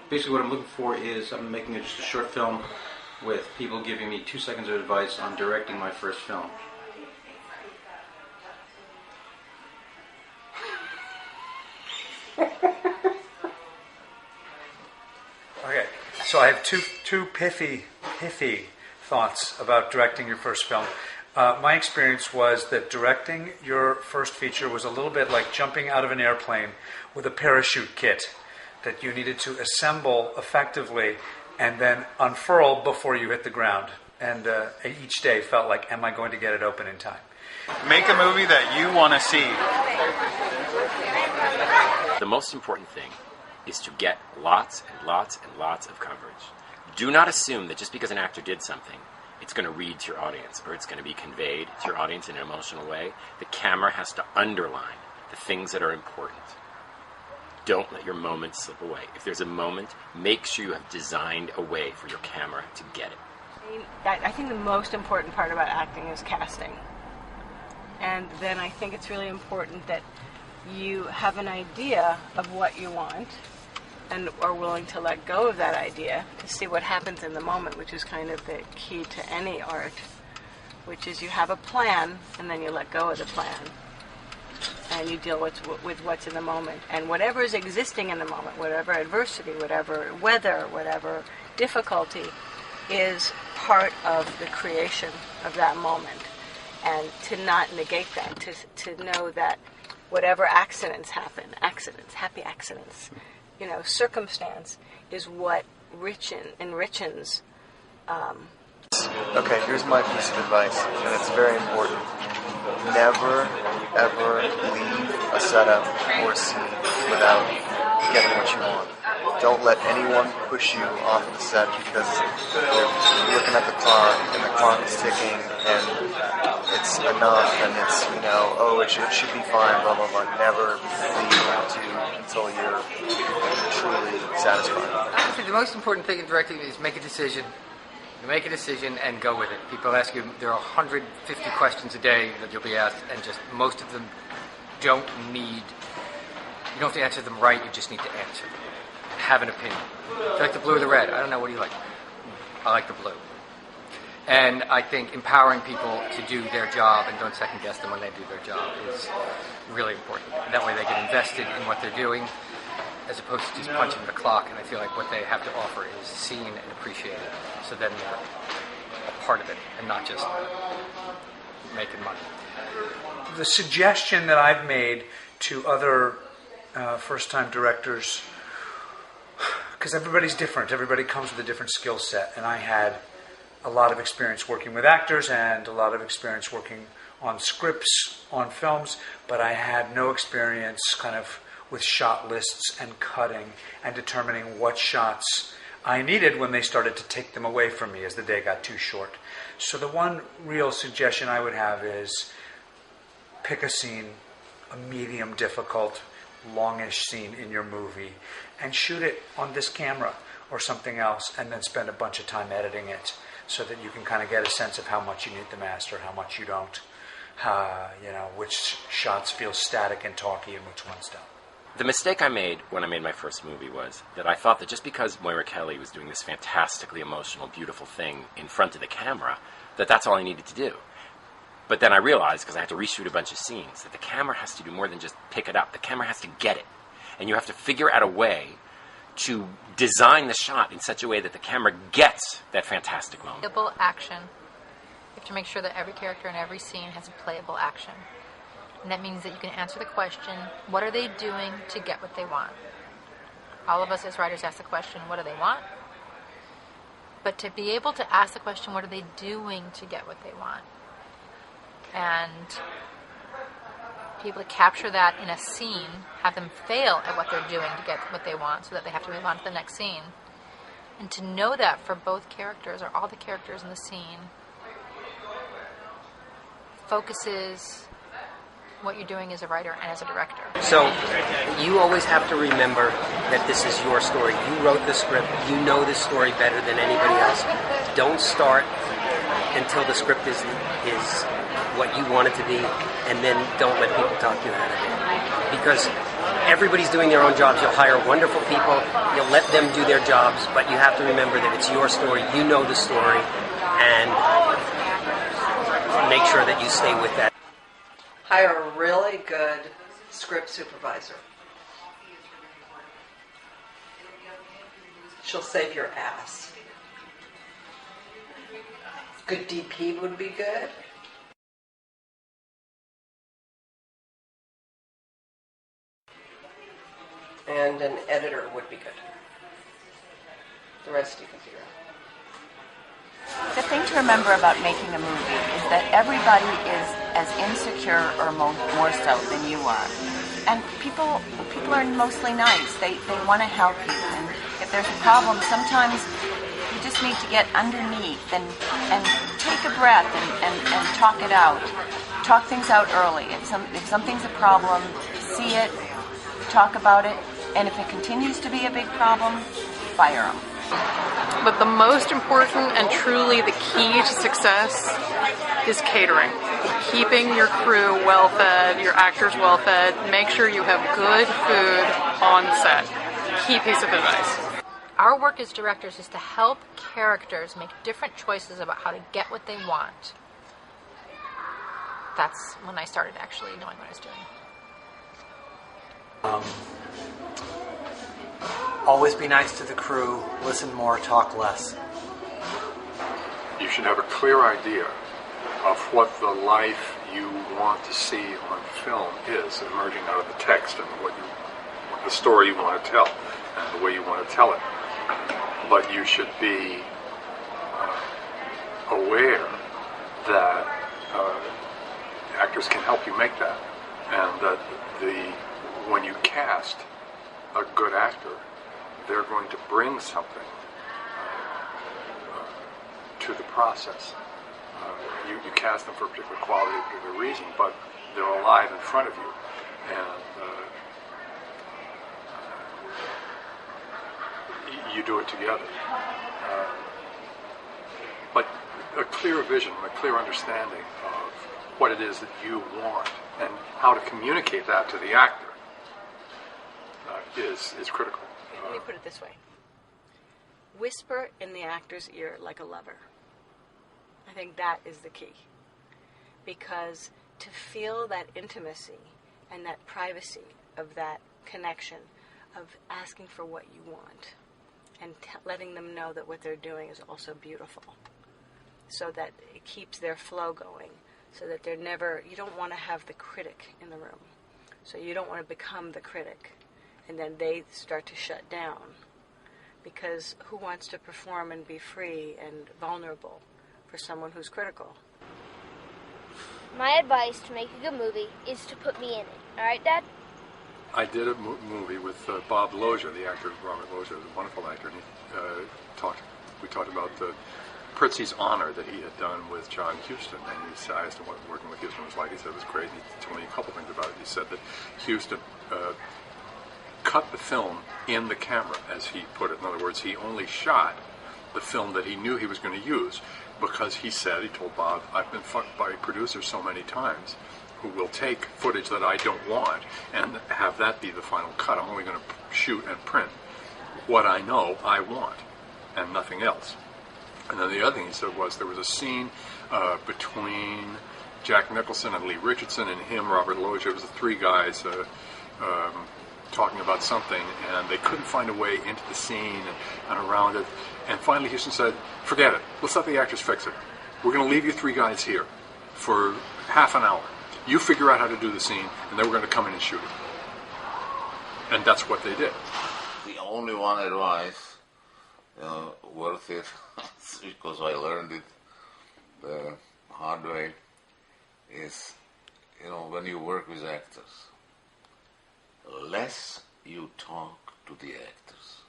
Basically what I'm looking for is I'm making just a short film with people giving me 2 seconds of advice on directing my first film. Okay, so I have two pithy thoughts about directing your first film. My experience was that directing your first feature was a little bit like jumping out of an airplane with a parachute kit that you needed to assemble effectively and then unfurl before you hit the ground. And each day felt like, am I going to get it open in time? Make a movie that you want to see. The most important thing is to get lots and lots and lots of coverage. Do not assume that just because an actor did something, it's going to read to your audience or it's going to be conveyed to your audience in an emotional way. The camera has to underline the things that are important. Don't let your moment slip away. If there's a moment, make sure you have designed a way for your camera to get it. I think the most important part about acting is casting. And then I think it's really important that you have an idea of what you want and are willing to let go of that idea to see what happens in the moment, which is kind of the key to any art, which is you have a plan and then you let go of the plan and you deal with what's in the moment. And whatever is existing in the moment, whatever adversity, whatever weather, whatever difficulty, is part of the creation of that moment. And to not negate that, to know that whatever accidents happen, happy accidents, circumstance is what enriches. Okay, here's my piece of advice, and it's very important. Never, ever leave a setup or a scene without getting what you want. Don't let anyone push you off the set because they're looking at the clock and the clock is ticking and it's enough and it's, it should be fine, blah, blah, blah. Never leave until you're truly satisfied. Honestly, the most important thing in directing is make a decision. You make a decision and go with it. People ask you, there are 150 questions a day that you'll be asked, and just most of them you don't have to answer them right, you just need to answer them. Have an opinion. Do you like the blue or the red? I don't know, what do you like? I like the blue. And I think empowering people to do their job and don't second guess them when they do their job is really important. And that way they get invested in what they're doing as opposed to just punching the clock. And I feel like what they have to offer is seen and appreciated. So then they're a part of it and not just making money. The suggestion that I've made to other first-time directors, because everybody's different, everybody comes with a different skill set, and I had a lot of experience working with actors and a lot of experience working on scripts, on films, but I had no experience kind of with shot lists and cutting and determining what shots I needed when they started to take them away from me as the day got too short. So the one real suggestion I would have is pick a scene, a medium difficult, longish scene in your movie, and shoot it on this camera or something else, and then spend a bunch of time editing it so that you can kind of get a sense of how much you need the master, how much you don't, which shots feel static and talky and which ones don't. The mistake I made when I made my first movie was that I thought that just because Moira Kelly was doing this fantastically emotional, beautiful thing in front of the camera, that's all I needed to do. But then I realized, because I had to reshoot a bunch of scenes, that the camera has to do more than just pick it up. The camera has to get it. And you have to figure out a way to design the shot in such a way that the camera gets that fantastic moment. Playable action. You have to make sure that every character in every scene has a playable action. And that means that you can answer the question, what are they doing to get what they want? All of us as writers ask the question, what do they want? But to be able to ask the question, what are they doing to get what they want? And be able to capture that in a scene, have them fail at what they're doing to get what they want so that they have to move on to the next scene. And to know that for both characters or all the characters in the scene focuses what you're doing as a writer and as a director. So you always have to remember that this is your story. You wrote the script. You know this story better than anybody else. Don't start until the script is what you want it to be, and then don't let people talk you out of it. Because everybody's doing their own jobs. You'll hire wonderful people. You'll let them do their jobs, but you have to remember that it's your story. You know the story, and make sure that you stay with that. Hire a really good script supervisor. She'll save your ass. Good DP would be good. And an editor would be good. The rest you can figure out. The thing to remember about making a movie is that everybody is as insecure or more so than you are. And people are mostly nice. They want to help you. And if there's a problem, sometimes you just need to get underneath and take a breath and talk it out. Talk things out early. If something's a problem, see it, talk about it, and if it continues to be a big problem, fire them. But the most important and truly the key to success is catering. Keeping your crew well fed, your actors well fed. Make sure you have good food on set. Key piece of advice. Our work as directors is to help characters make different choices about how to get what they want. That's when I started actually knowing what I was doing. Always be nice to the crew, listen more, talk less. You should have a clear idea of what the life you want to see on film is emerging out of the text and what the story you want to tell and the way you want to tell it. But you should be aware that actors can help you make that, and that when you cast a good actor, they're going to bring something to the process. You cast them for a particular quality, a particular reason, but they're alive in front of you, and you do it together. But a clear vision, a clear understanding of what it is that you want and how to communicate that to the actor is critical. Let me put it this way. Whisper in the actor's ear like a lover. I think that is the key. Because to feel that intimacy and that privacy of that connection, of asking for what you want, and letting them know that what they're doing is also beautiful, so that it keeps their flow going, so that they're never, you don't want to have the critic in the room. So you don't want to become the critic, and then they start to shut down. Because who wants to perform and be free and vulnerable for someone who's critical? My advice to make a good movie is to put me in it. All right, Dad? I did a movie with Bob Loja, the actor Robert Loja, a wonderful actor, and we talked about Prizzi's Honor that he had done with John Huston, and I asked him what working with Huston was like. He said it was great, and he told me a couple things about it. He said that Huston cut the film in the camera, as he put it. In other words, he only shot the film that he knew he was going to use, because he told Bob, I've been fucked by producers so many times who will take footage that I don't want and have that be the final cut. I'm only going to shoot and print what I know I want and nothing else. And then the other thing he said was there was a scene between Jack Nicholson and Lee Richardson and him, Robert Loja. It was the three guys talking about something, and they couldn't find a way into the scene and around it. And finally Huston said, forget it. Let's let the actors fix it. We're going to leave you three guys here for half an hour. You figure out how to do the scene, and then we're going to come in and shoot it. And that's what they did. The only one advice worth it, because I learned it the hard way, is, when you work with actors, less you talk to the actors,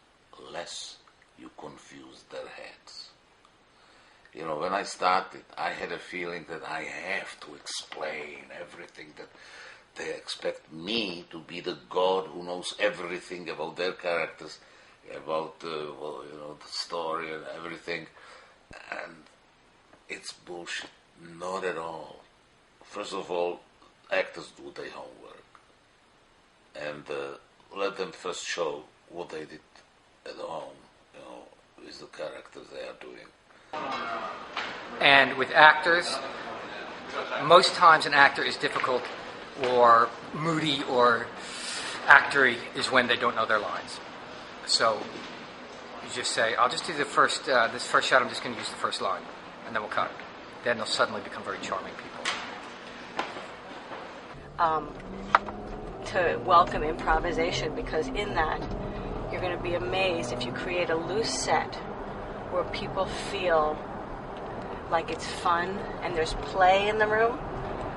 less you confuse their heads. When I started, I had a feeling that I have to explain everything, that they expect me to be the God who knows everything about their characters, about the story and everything. And it's bullshit. Not at all. First of all, actors do their homework. And let them first show what they did at home, with the characters they are doing. And with actors, most times an actor is difficult or moody or actory is when they don't know their lines. So you just say, I'll just do this first shot, I'm just going to use the first line, and then we'll cut it. Then they'll suddenly become very charming people. To welcome improvisation, because in that you're going to be amazed if you create a loose set where people feel like it's fun and there's play in the room.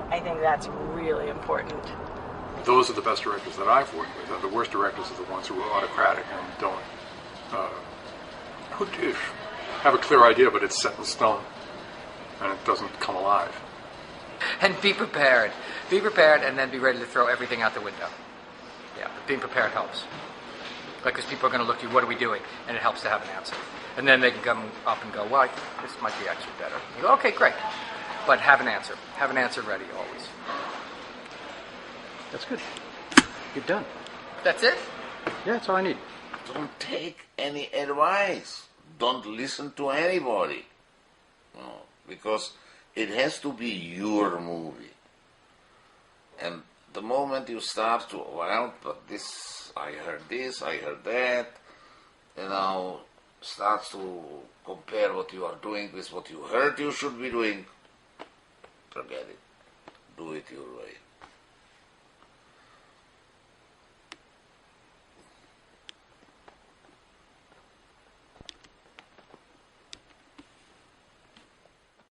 I think that's really important. Those are the best directors that I've worked with. The worst directors are the ones who are autocratic and don't who have a clear idea, but it's set in stone and it doesn't come alive. And be prepared. Be prepared and then be ready to throw everything out the window. Yeah, but being prepared helps. Because people are going to look at you, what are we doing? And it helps to have an answer. And then they can come up and go, well, this might be actually better. You go, okay, great. But have an answer. Have an answer ready always. That's good. You're done. That's it? Yeah, that's all I need. Don't take any advice. Don't listen to anybody. No, because it has to be your movie. And the moment you start to, well, but this, I heard that, starts to compare what you are doing with what you heard you should be doing, forget it. Do it your way.